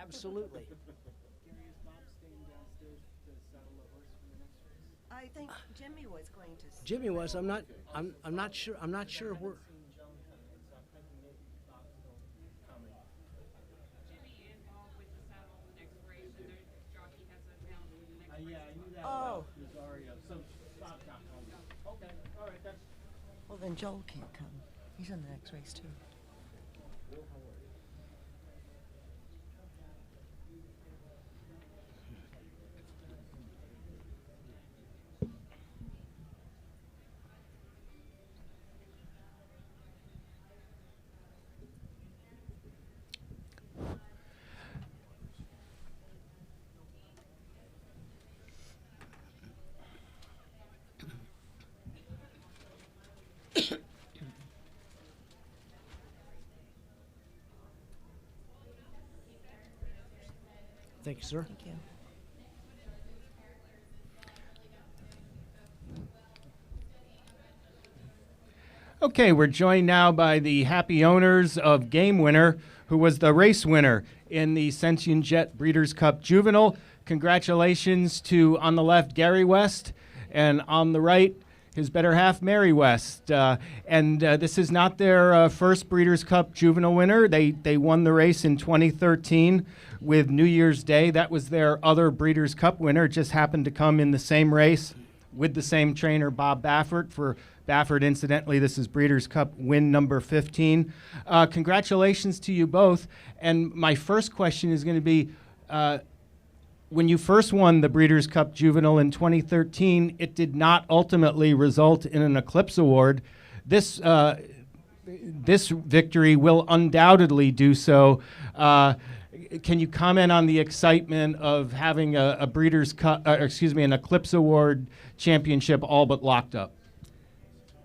Absolutely. Gary, is Bob staying downstairs to saddle the horse for the next race? I think Jimmy was going to. Jimmy was. I'm not sure. I'm not sure where. Seen Joan come in, so I'm thinking maybe Bob's still coming. Jimmy involved with the saddle in the next race, and their jockey has a penalty in the next race. Yeah, I knew that Oh. about Rosario. So Bob's not coming. Okay, all right, that's. Well, then Joel can't come. He's in the next race too. Thank you, sir. Thank you. Okay, we're joined now by the happy owners of Game Winner, who was the race winner in the Sentient Jet Breeders' Cup Juvenile. Congratulations to, on the left, Gary West, and on the right, his better half, Mary West. This is not their first Breeders' Cup Juvenile winner. They won the race in 2013 with New Year's Day. That was their other Breeders' Cup winner. It just happened to come in the same race with the same trainer, Bob Baffert. For Baffert, incidentally, this is Breeders' Cup win number 15. Congratulations to you both. And my first question is going to be, when you first won the Breeders' Cup Juvenile in 2013, it did not ultimately result in an Eclipse Award. This victory will undoubtedly do so. Can you comment on the excitement of having a Breeders' Cup, an Eclipse Award championship all but locked up?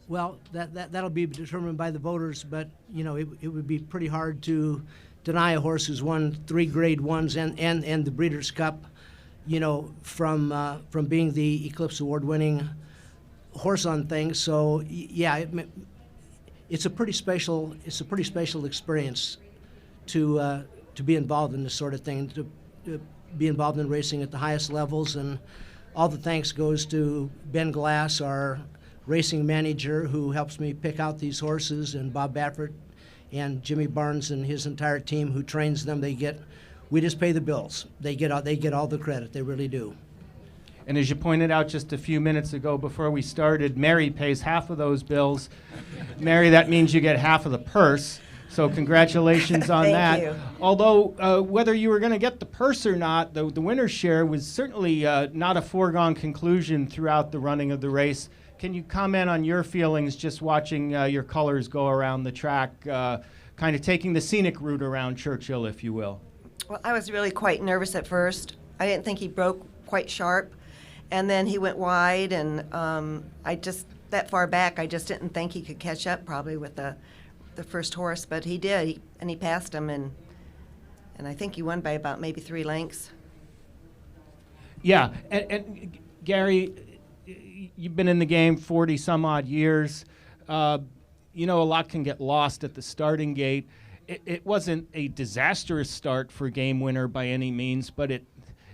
Well, that'll be determined by the voters, but it would be pretty hard to deny a horse who's won 3 Grade 1s and the Breeders' Cup, from being the Eclipse Award winning horse on things. So yeah, it's a pretty special experience to be involved in this sort of thing, to be involved in racing at the highest levels, and all the thanks goes to Ben Glass, our racing manager, who helps me pick out these horses, and Bob Baffert and Jimmy Barnes and his entire team who trains them. We just pay the bills. They get all the credit. They really do. And as you pointed out just a few minutes ago before we started, Mary pays half of those bills. Mary, that means you get half of the purse. So congratulations on that. Thank you. Although whether you were going to get the purse or not, the winner's share was certainly not a foregone conclusion throughout the running of the race. Can you comment on your feelings just watching your colors go around the track, kind of taking the scenic route around Churchill, if you will? Well, I was really quite nervous at first. I didn't think he broke quite sharp, and then he went wide, and that far back, I just didn't think he could catch up probably with the first horse, but he did, and he passed him, and I think he won by about maybe 3 lengths. Yeah, and Gary, you've been in the game 40 some odd years. A lot can get lost at the starting gate. It wasn't a disastrous start for Game Winner by any means, but it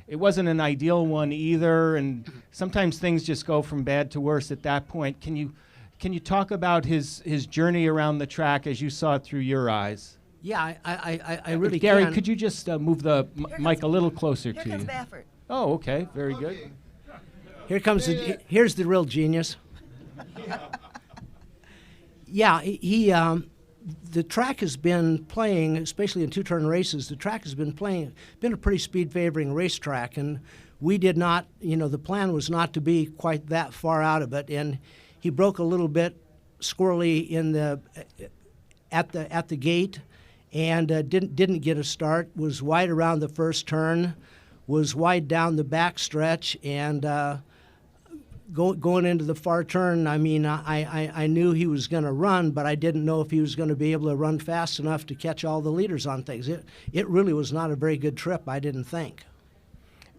wasn't an ideal one either, and sometimes things just go from bad to worse at that point. Can you talk about his journey around the track as you saw it through your eyes? Yeah, I really Gary, can. could you just move the mic a little closer to you? Here comes Baffert. Oh, okay, very good. Here's the real genius. Yeah, the track has been playing, especially in 2-turn races, the track has been a pretty speed favoring racetrack, and we did not, the plan was not to be quite that far out of it, and he broke a little bit squirrely at the gate, and didn't get a start, was wide around the first turn, was wide down the back stretch, and going into the far turn, I mean, I knew he was going to run, but I didn't know if he was going to be able to run fast enough to catch all the leaders on things. It really was not a very good trip, I didn't think.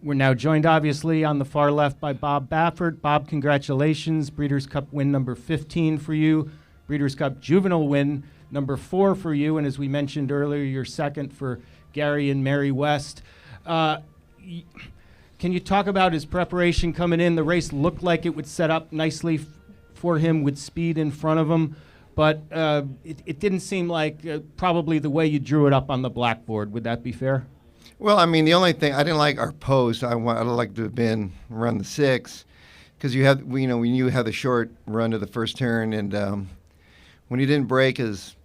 We're now joined, obviously, on the far left by Bob Baffert. Bob, congratulations. Breeders' Cup win number 15 for you. Breeders' Cup Juvenile win number 4 for you. And as we mentioned earlier, your second for Gary and Mary West. Can you talk about his preparation coming in? The race looked like it would set up nicely for him with speed in front of him, but it didn't seem like probably the way you drew it up on the blackboard. Would that be fair? Well, I mean, the only thing I didn't like our post. I'd like to have been around the 6, because we knew you had the short run to the first turn, and when he didn't break as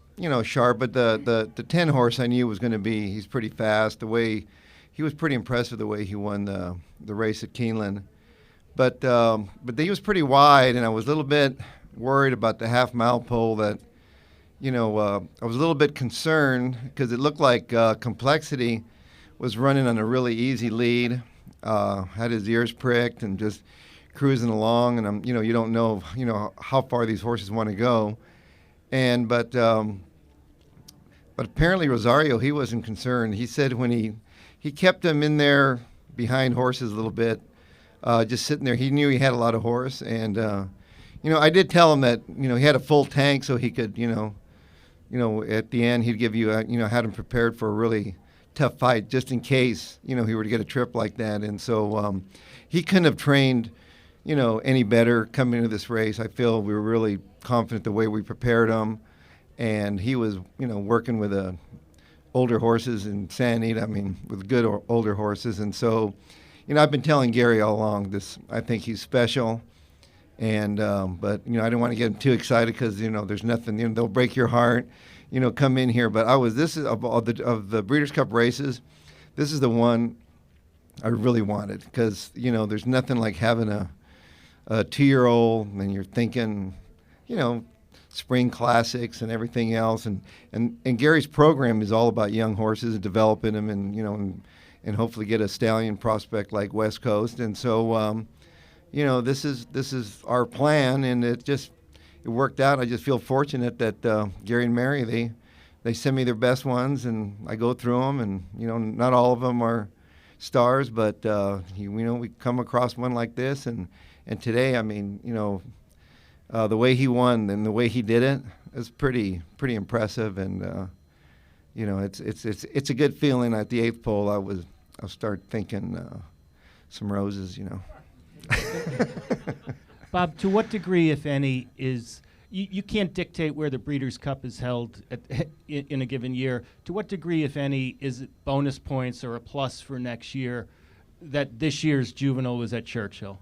sharp, but the 10 horse I knew was going to be. He's pretty fast. The way he was pretty impressive, the way he won the race at Keeneland, but he was pretty wide, and I was a little bit worried about the half-mile pole. That I was a little bit concerned because it looked like Complexity was running on a really easy lead, had his ears pricked and just cruising along, and you don't know how far these horses want to go, but apparently Rosario, he wasn't concerned. He said when he kept him in there behind horses a little bit, just sitting there. He knew he had a lot of horse, and I did tell him that he had a full tank, so he could at the end he'd give you had him prepared for a really tough fight, just in case he were to get a trip like that. And so he couldn't have trained any better coming into this race. I feel we were really confident the way we prepared him, and he was working with older horses in Santa Anita. I mean, with good older horses. And so I've been telling Gary all along this. I think he's special, and but I didn't want to get him too excited because there's nothing. They'll break your heart. Come in here. But this is of the Breeders' Cup races, this is the one I really wanted, because there's nothing like having a 2-year-old and you're thinking, spring classics and everything else, and Gary's program is all about young horses and developing them, and hopefully get a stallion prospect like West Coast. And so this is our plan, and it worked out. I just feel fortunate that Gary and Mary, they send me their best ones, and I go through them, and not all of them are stars, but we come across one like this, and today, I mean, the way he won and the way he did it is pretty impressive, and it's a good feeling. At the 8th pole, I'll start thinking some roses, Bob, to what degree, if any, is you can't dictate where the Breeders' Cup is held in a given year. To what degree, if any, is it bonus points or a plus for next year that this year's Juvenile was at Churchill?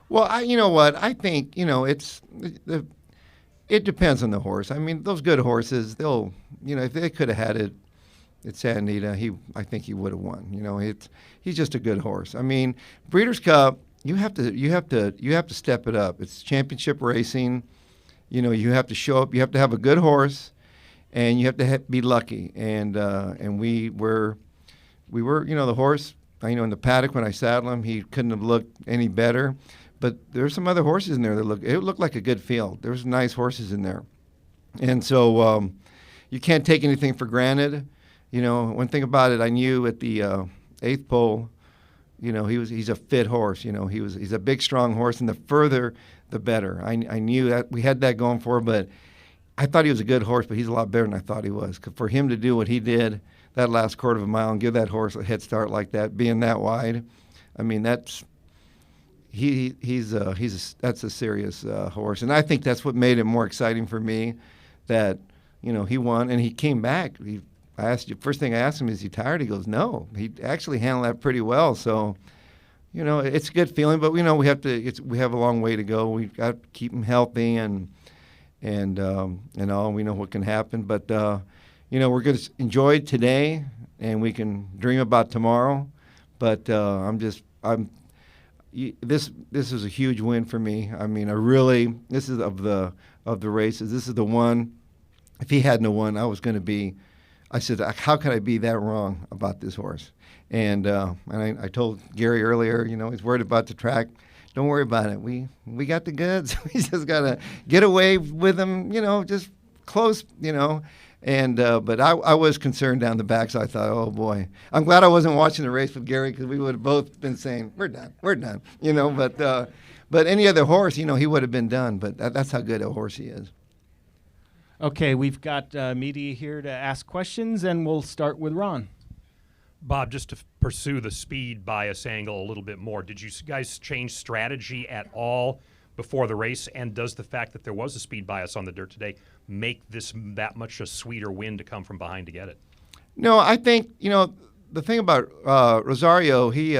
Well, you know what? I think it depends on the horse. I mean, those good horses, they'll if they could have had it at Santa Anita, I think he would have won. He's just a good horse. I mean, Breeders' Cup. You have to step it up. It's championship racing. You have to show up. You have to have a good horse, and you have to be lucky. And we were the horse. In the paddock when I saddled him, he couldn't have looked any better. But there's some other horses in there that it looked like a good field. There was nice horses in there, and so you can't take anything for granted. One thing about it, I knew at the 8th pole. He's a fit horse. He's a big, strong horse, and the further, the better. I knew that we had that going for him, but I thought he was a good horse, but he's a lot better than I thought he was. 'Cause for him to do what he did that last quarter of a mile and give that horse a head start like that, being that wide, I mean, that's a serious horse, and I think that's what made it more exciting for me. That he won and he came back. First thing I asked him, is he tired? He goes, no. He actually handled that pretty well. So, it's a good feeling. But we have a long way to go. We've got to keep him healthy and all. We know what can happen. But we're going to enjoy today, and we can dream about tomorrow. But this is a huge win for me. I mean, this is of the races. This is the one. If he hadn't won, I was going to be. I said, how could I be that wrong about this horse? And I told Gary earlier, he's worried about the track. Don't worry about it. We got the goods. We just got to get away with him, just close, And but I was concerned down the back, so I thought, oh boy, I'm glad I wasn't watching the race with Gary, because we would have both been saying, we're done, you know. But any other horse, you know, he would have been done. But that's how good a horse he is. Okay, we've got media here to ask questions, and we'll start with Ron. Bob, just to pursue the speed bias angle a little bit more, did you guys change strategy at all before the race? And does the fact that there was a speed bias on the dirt today make this that much a sweeter win to come from behind to get it? No, I think, you know, the thing about Rosario, he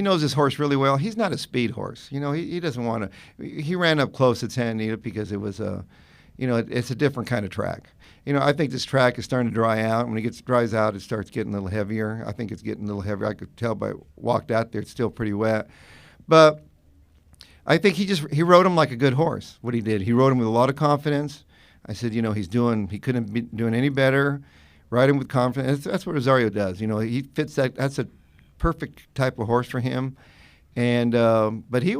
knows his horse really well. He's not a speed horse. You know, he doesn't want to. He ran up close to Santa Anita because it was you know, it's a different kind of track. You know, I think this track is starting to dry out. When it dries out, it starts getting a little heavier. I think it's getting a little heavier. I could tell by I walked out there, it's still pretty wet. But I think he rode him like a good horse, what he did. He rode him with a lot of confidence. I said, you know, he couldn't be doing any better. Ride him with confidence. That's what Rosario does. You know, he fits that. That's a perfect type of horse for him. And but he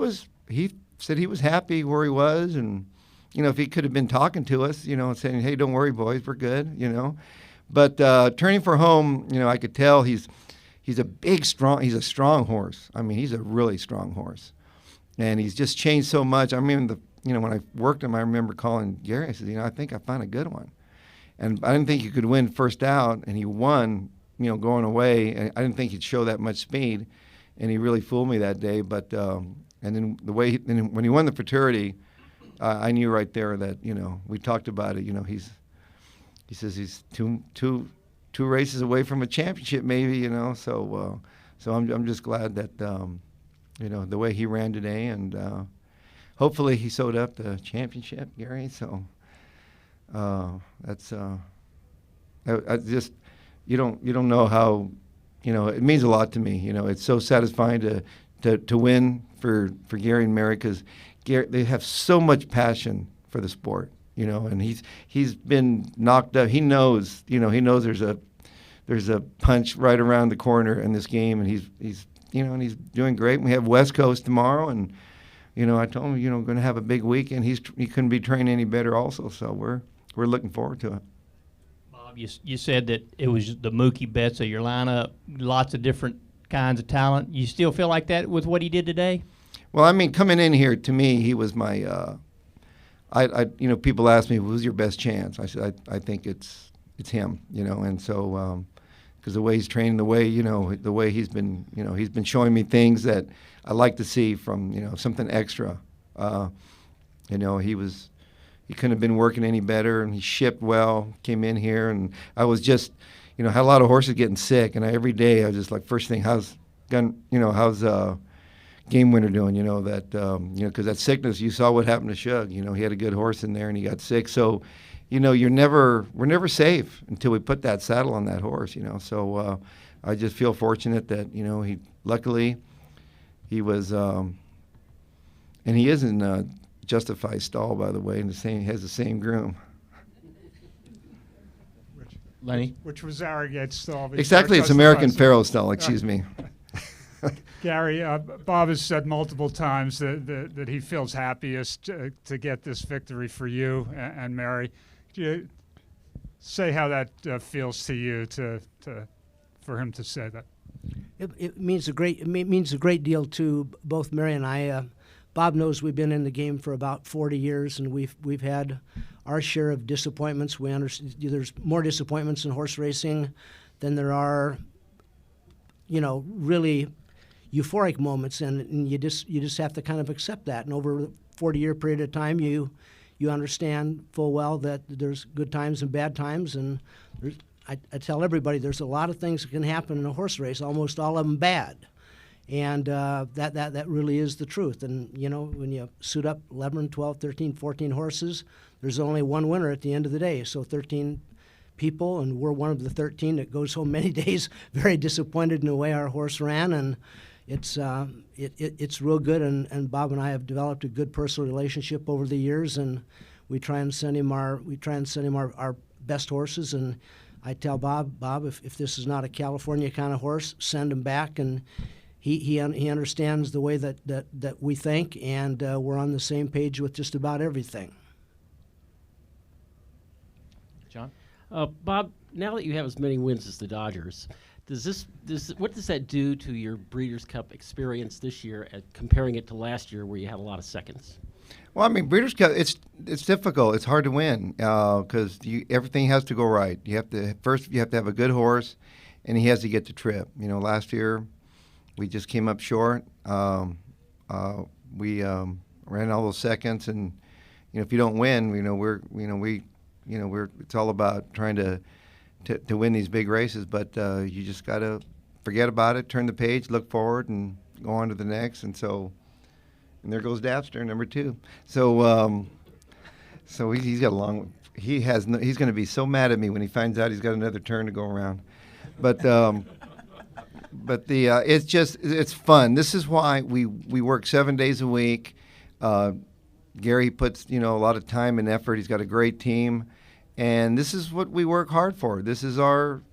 said he was happy where he was, and you know, if he could have been talking to us, you know, saying, hey, don't worry, boys, we're good, you know. But turning for home, you know, I could tell he's a strong horse. I mean, he's a really strong horse. And he's just changed so much. I mean, you know, when I worked him, I remember calling Gary. I said, you know, I think I found a good one. And I didn't think he could win first out, and he won, you know, going away. And I didn't think he'd show that much speed, and he really fooled me that day. But and then when he won the Futurity, I knew right there that, you know, we talked about it. You know, he says he's two races away from a championship, maybe. You know, so I'm just glad that you know, the way he ran today, and hopefully he sewed up the championship, Gary. So that's I just you don't know how, you know, it means a lot to me. You know, it's so satisfying to win for Gary and Mary, because they have so much passion for the sport, you know, and he's been knocked up. He knows there's a punch right around the corner in this game, and he's you know, and he's doing great. We have West Coast tomorrow, and you know, I told him, you know, going to have a big weekend. He couldn't be training any better also, so we're looking forward to it. Bob, you said that it was the Mookie Betts of your lineup, lots of different kinds of talent. You still feel like that with what he did today? Well, I mean, coming in here, to me, he was my, you know, people ask me, who's your best chance? I said, I think it's him, you know, and so, because the way he's training, the way he's been, you know, he's been showing me things that I like to see from, you know, something extra. You know, he couldn't have been working any better, and he shipped well, came in here, and I was just, you know, had a lot of horses getting sick, and every day I was just like, first thing, how's Game Winner doing, you know, that, you know, because that sickness, you saw what happened to Shug. You know, he had a good horse in there, and he got sick. So, you know, we're never safe until we put that saddle on that horse, you know. So I just feel fortunate that, you know, luckily he was, and he is in Justified stall, by the way, and has the same groom. Lenny? Which was Arrogate stall. Exactly, it's American Pharoah stall, excuse me. Gary, Bob has said multiple times that he feels happiest to get this victory for you and Mary. Could you say how that feels to you for him to say that? It means a great deal to both Mary and I. Bob knows we've been in the game for about 40 years, and we've had our share of disappointments. We understand there's more disappointments in horse racing than there are, you know, really euphoric moments, and you just have to kind of accept that. And over a 40-year period of time, you understand full well that there's good times and bad times, and I tell everybody there's a lot of things that can happen in a horse race, almost all of them bad, and that really is the truth. And you know, when you suit up 11, 12, 13, 14 horses, there's only one winner at the end of the day. So 13 people, and we're one of the 13 that goes home many days very disappointed in the way our horse ran, and it's real good, and Bob and I have developed a good personal relationship over the years, and we try and send him our best horses. And I tell Bob, if this is not a California kind of horse, send him back. And he understands the way that we think, and we're on the same page with just about everything. John? Bob, now that you have as many wins as the Dodgers, what does that do to your Breeders' Cup experience this year, comparing it to last year where you had a lot of seconds? Well, I mean, Breeders' Cup, it's difficult. It's hard to win because everything has to go right. You have to have a good horse, and he has to get the trip. You know, last year we just came up short. We ran all those seconds, and if you don't win, it's all about trying to win these big races. But you just got to forget about it, turn the page, look forward, and go on to the next. And there goes Dabster, number 2. So he's got a long. He's going to be so mad at me when he finds out he's got another turn to go around. But it's fun. This is why we work 7 days a week. Gary puts a lot of time and effort. He's got a great team, and this is what we work hard for. This is our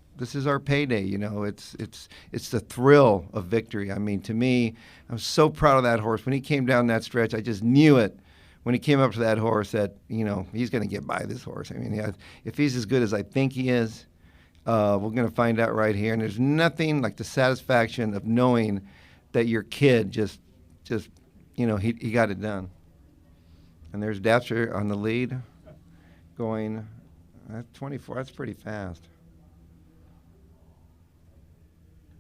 payday. It's the thrill of victory. I mean, to me, I'm so proud of that horse. When he came down that stretch, I just knew it. When he came up to that horse, that he's going to get by this horse. I mean, if he's as good as I think he is, we're going to find out right here. And there's nothing like the satisfaction of knowing that your kid just he got it done. And there's Dabster on the lead, going at 24. That's pretty fast.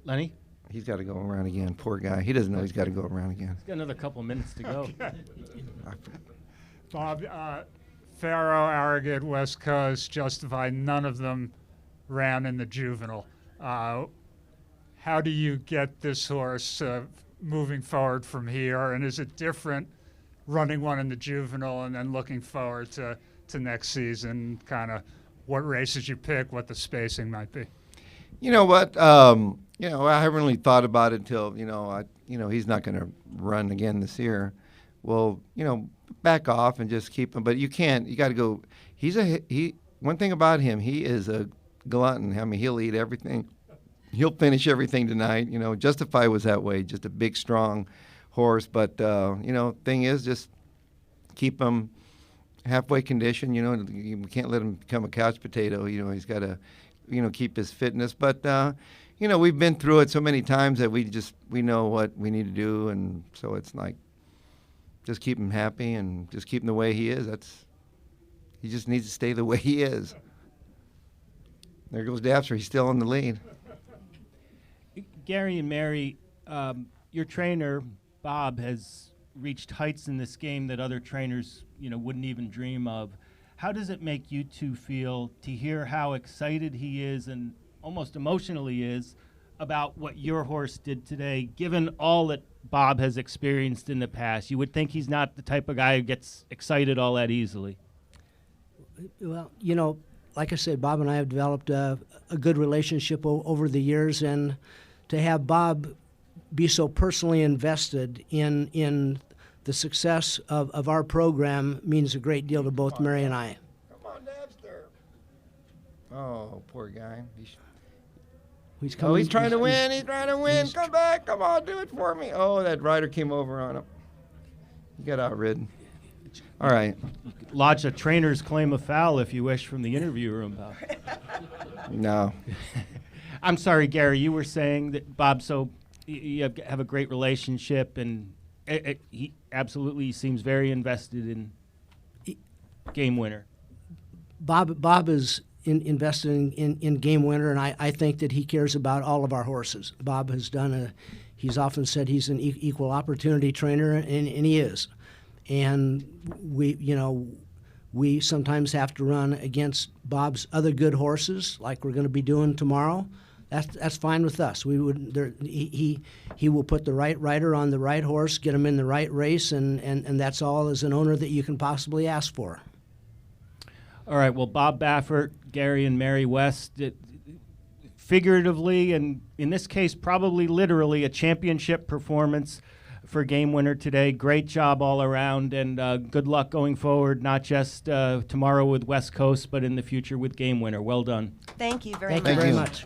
Lenny? He's got to go around again. Poor guy. He doesn't know he's got to go around again. He's got another couple of minutes to go. Bob, Faro, Arrogate, West Coast, Justify, none of them ran in the Juvenile. How do you get this horse moving forward from here? And is it different running one in the Juvenile and then looking forward to next season, kind of what races you pick, what the spacing might be? You know what? I haven't really thought about it until, he's not going to run again this year. Well, back off and just keep him. But you got to go. One thing about him, he is a glutton. I mean, he'll eat everything. He'll finish everything tonight. Justify was that way, just a big, strong horse. But, thing is, just keep him halfway condition. You can't let him become a couch potato. He's got to, keep his fitness. But, we've been through it so many times that we know what we need to do. And so it's like, just keep him happy and just keep him the way he is. He just needs to stay the way he is. There goes Dabster. He's still in the lead. Gary and Mary, your trainer, Bob, has reached heights in this game that other trainers, wouldn't even dream of. How does it make you two feel to hear how excited he is and almost emotionally is about what your horse did today, given all that Bob has experienced in the past? You would think he's not the type of guy who gets excited all that easily. Well, like I said, Bob and I have developed a good relationship over the years, and to have Bob be so personally invested in the success of our program means a great deal to both Mary and I. Come on, Dabster. Oh, poor guy. He's coming. He's trying to win. He's trying to win. Come back. Come on, do it for me. Oh, that rider came over on him. He got outridden. All right. Lodge a trainer's claim of foul if you wish from the interview room, Bob. No. I'm sorry, Gary. You were saying that Bob, so you have a great relationship, and he absolutely seems very invested in Game Winner. Bob is invested in Game Winner, and I think that he cares about all of our horses. Bob has he's often said he's an equal opportunity trainer, and he is. And we sometimes have to run against Bob's other good horses, like we're going to be doing tomorrow. That's fine with us. He will put the right rider on the right horse, get him in the right race, and that's all as an owner that you can possibly ask for. All right. Well, Bob Baffert, Gary and Mary West, figuratively and in this case probably literally a championship performance for Game Winner today. Great job all around, and good luck going forward, not just tomorrow with West Coast, but in the future with Game Winner. Well done. Thank you very much. Thank you very much.